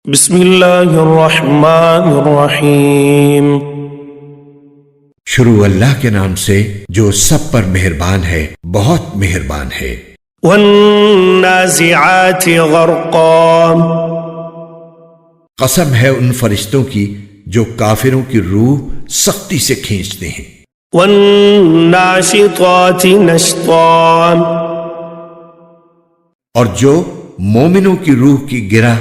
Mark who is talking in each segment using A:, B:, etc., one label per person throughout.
A: بسم اللہ الرحمن الرحیم۔
B: شروع اللہ کے نام سے جو سب پر مہربان ہے، بہت مہربان ہے۔
A: والنازعات غرقا،
B: قسم ہے ان فرشتوں کی جو کافروں کی روح سختی سے کھینچتے ہیں۔
A: والناشطات نشطا،
B: اور جو مومنوں کی روح کی گرہ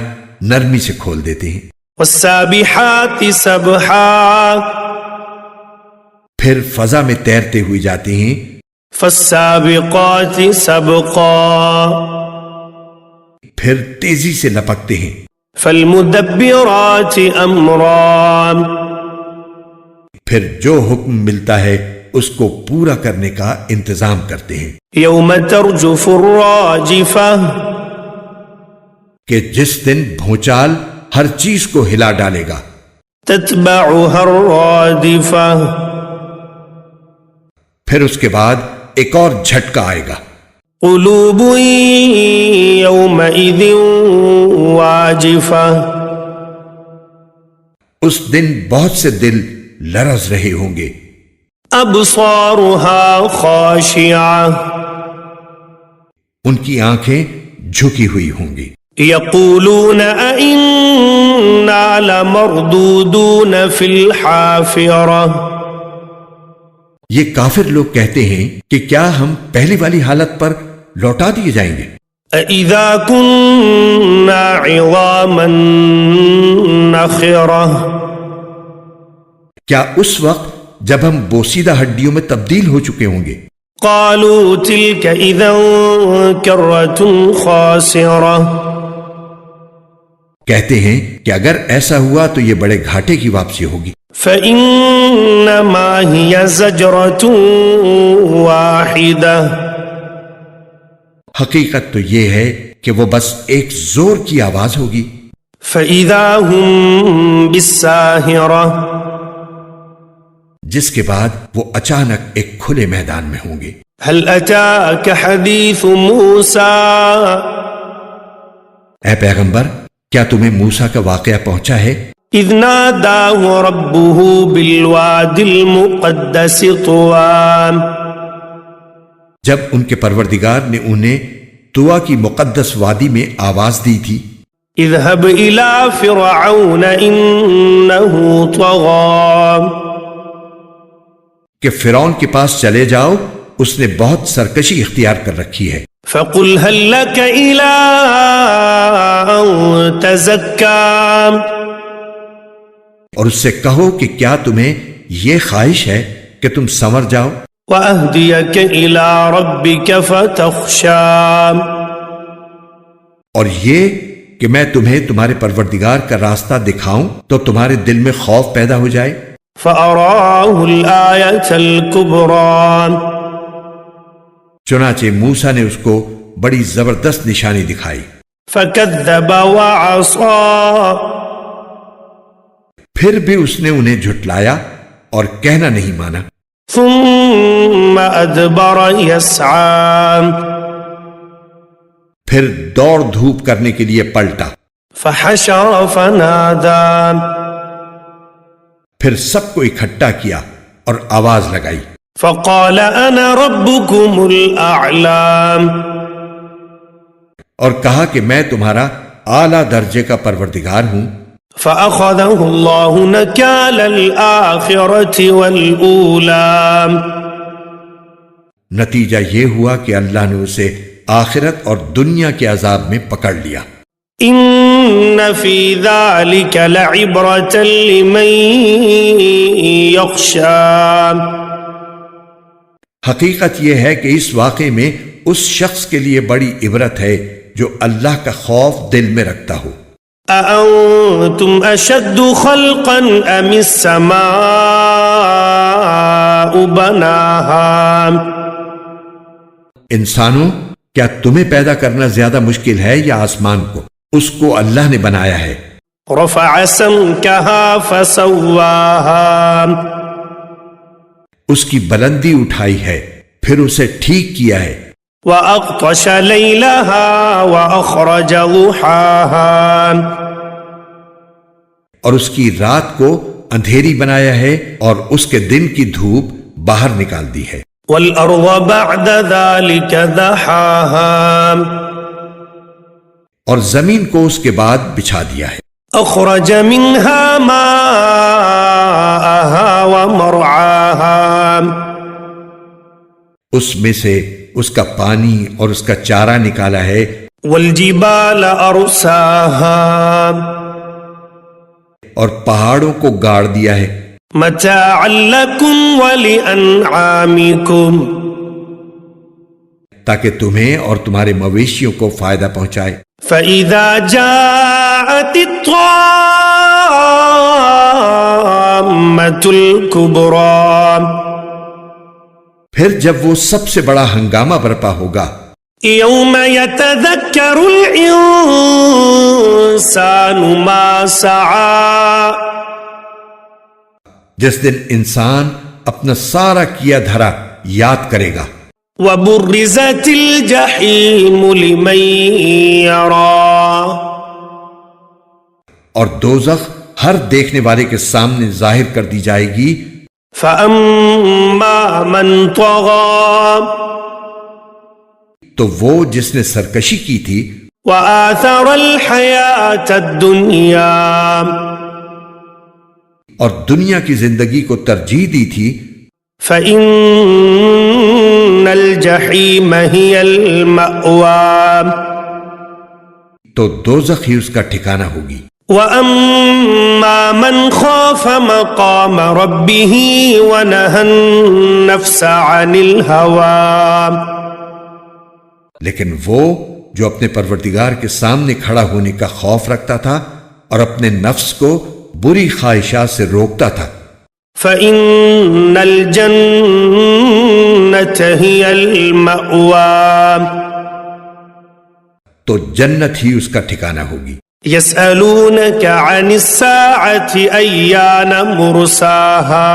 B: نرمی سے کھول دیتے ہیں۔
A: والسابحات سبحا،
B: پھر فضا میں تیرتے ہوئے جاتے ہیں۔
A: فالسابقات سبقا،
B: پھر تیزی سے لپکتے ہیں۔
A: فالمدبرات امرا،
B: پھر جو حکم ملتا ہے اس کو پورا کرنے کا انتظام کرتے ہیں۔
A: یوم ترجف الراجفہ،
B: کہ جس دن بھونچال ہر چیز کو ہلا ڈالے گا۔
A: تتبعها الرادفہ،
B: پھر اس کے بعد ایک اور جھٹکا آئے گا۔
A: قلوب یومئذ واجفہ،
B: اس دن بہت سے دل لرز رہے ہوں گے۔
A: ابصارها خاشعہ،
B: ان کی آنکھیں جھکی ہوئی ہوں گی۔
A: یقولون ائنا لمردودون فی الحافرہ،
B: یہ کافر لوگ کہتے ہیں کہ کیا ہم پہلی والی حالت پر لوٹا دیے جائیں گے؟
A: اذا كنا عظاما نخرہ،
B: کیا اس وقت جب ہم بوسیدہ ہڈیوں میں تبدیل ہو چکے ہوں گے؟
A: قالوا تلك اذا کرۃ خاسرہ،
B: کہتے ہیں کہ اگر ایسا ہوا تو یہ بڑے گھاٹے کی واپسی ہوگی۔
A: فإنما هي زجرة واحدة،
B: حقیقت تو یہ ہے کہ وہ بس ایک زور کی آواز ہوگی۔
A: فإذا هم بالساہرة،
B: جس کے بعد وہ اچانک ایک کھلے میدان میں ہوں گے۔
A: هل أتاك حدیث موسیٰ،
B: اے پیغمبر، کیا تمہیں موسیٰ کا واقعہ پہنچا ہے؟
A: اذ ناداه ربه بالواد المقدس طوى،
B: جب ان کے پروردگار نے انہیں طویٰ کی مقدس وادی میں آواز دی تھی۔
A: اذهب الى فرعون انه طغى،
B: کہ فرعون کے پاس چلے جاؤ، اس نے بہت سرکشی اختیار کر رکھی ہے۔
A: فقل هل لك الى ان تزكى،
B: اور اس سے کہو کہ کیا تمہیں یہ خواہش ہے کہ تم سنور جاؤ؟
A: وأهديك إلى ربك فتخشى،
B: اور یہ کہ میں تمہیں تمہارے پروردگار کا راستہ دکھاؤں تو تمہارے دل میں خوف پیدا ہو جائے۔
A: فأراه الآية الكبرى،
B: چنانچہ موسیٰ نے اس کو بڑی زبردست نشانی دکھائی۔
A: فكذب وعصى،
B: پھر بھی اس نے انہیں جھٹلایا اور کہنا نہیں مانا۔
A: ثم أدبر يسعى،
B: پھر دوڑ دھوپ کرنے کے لیے پلٹا۔
A: فحشر فنادى،
B: پھر سب کو اکٹھا کیا اور آواز لگائی۔
A: فقال أنا ربكم الأعلى،
B: اور کہا کہ میں تمہارا اعلیٰ درجے کا پروردگار ہوں۔
A: فأخذه الله نكال الآخرة والأولى،
B: نتیجہ یہ ہوا کہ اللہ نے اسے آخرت اور دنیا کے عذاب میں پکڑ لیا۔
A: إن في ذلك لعبرة لمن يخشى،
B: حقیقت یہ ہے کہ اس واقعے میں اس شخص کے لیے بڑی عبرت ہے جو اللہ کا خوف دل میں رکھتا ہو۔
A: أأنتم أشد خلقا أم السماء بناها،
B: انسانوں، کیا تمہیں پیدا کرنا زیادہ مشکل ہے یا آسمان کو؟ اس کو اللہ نے بنایا ہے۔
A: رفع سمكها فسواها،
B: اس کی بلندی اٹھائی ہے، پھر اسے ٹھیک کیا ہے۔
A: وَأَغْطَشَ لَيْلَهَا وَأَخْرَجَ ضُحَاهَا،
B: اور اس کی رات کو اندھیری بنایا ہے اور اس کے دن کی دھوپ باہر نکال دی ہے.
A: والأرض بعد ذلك دحاها
B: اور زمین کو اس کے بعد بچھا دیا ہے.
A: أخرج منها ماءها ومرعاها
B: اس میں سے اس کا پانی اور اس کا چارہ نکالا ہے.
A: والجبال أرساها
B: اور پہاڑوں کو گاڑ دیا ہے.
A: متاعا لكم ولأنعامكم
B: تاکہ تمہیں اور تمہارے مویشیوں کو فائدہ پہنچائے.
A: فإذا جاءت الطامة الكبرى
B: پھر جب وہ سب سے بڑا ہنگامہ برپا ہوگا.
A: يوم يتذكر الإنسان ما سعى
B: جس دن انسان اپنا سارا کیا دھرا یاد کرے گا.
A: وبرزت الجحيم لمن يرى
B: اور دوزخ ہر دیکھنے والے کے سامنے ظاہر کر دی جائے گی.
A: فأما من طغى
B: تو وہ جس نے سرکشی کی تھی
A: وآثر الحياة الدنيا
B: اور دنیا کی زندگی کو ترجیح دی تھی
A: فإن الجحيم هي المأوى
B: تو دوزخ ہی اس کا ٹھکانہ ہوگی.
A: وأما من خاف مقام ربه ونهى النفس عن الهوى
B: لیکن وہ جو اپنے پروردگار کے سامنے کھڑا ہونے کا خوف رکھتا تھا اور اپنے نفس کو بری خواہشات سے روکتا تھا
A: فإن الجنة هي المأوى
B: تو جنت ہی اس کا ٹھکانہ ہوگی.
A: يسألونك عن الساعة أيان مرساها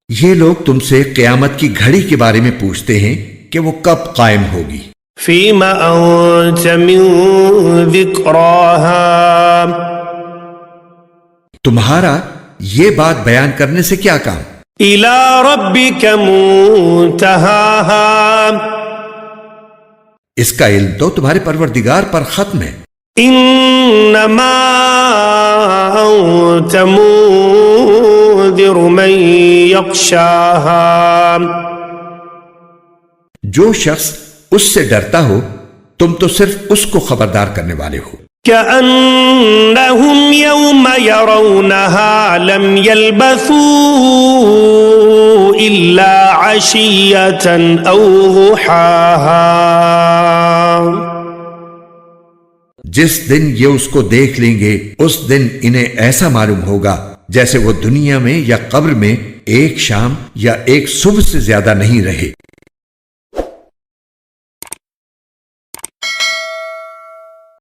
B: یہ لوگ تم سے قیامت کی گھڑی کے بارے میں پوچھتے ہیں کہ وہ کب قائم ہوگی.
A: فيما أنت من ذكراها
B: تمہارا یہ بات بیان کرنے سے کیا کام؟
A: إلى ربك منتهاها
B: اس کا علم تو تمہارے پروردگار پر ختم ہے.
A: إنما أنت منذر من يخشاها
B: جو شخص اس سے ڈرتا ہو تم تو صرف اس کو خبردار کرنے والے ہو.
A: كأنهم يوم يرونها لم يلبثوا إلا عشية أو ضحاها
B: جس دن یہ اس کو دیکھ لیں گے اس دن انہیں ایسا معلوم ہوگا جیسے وہ دنیا میں یا قبر میں ایک شام یا ایک صبح سے زیادہ نہیں رہے.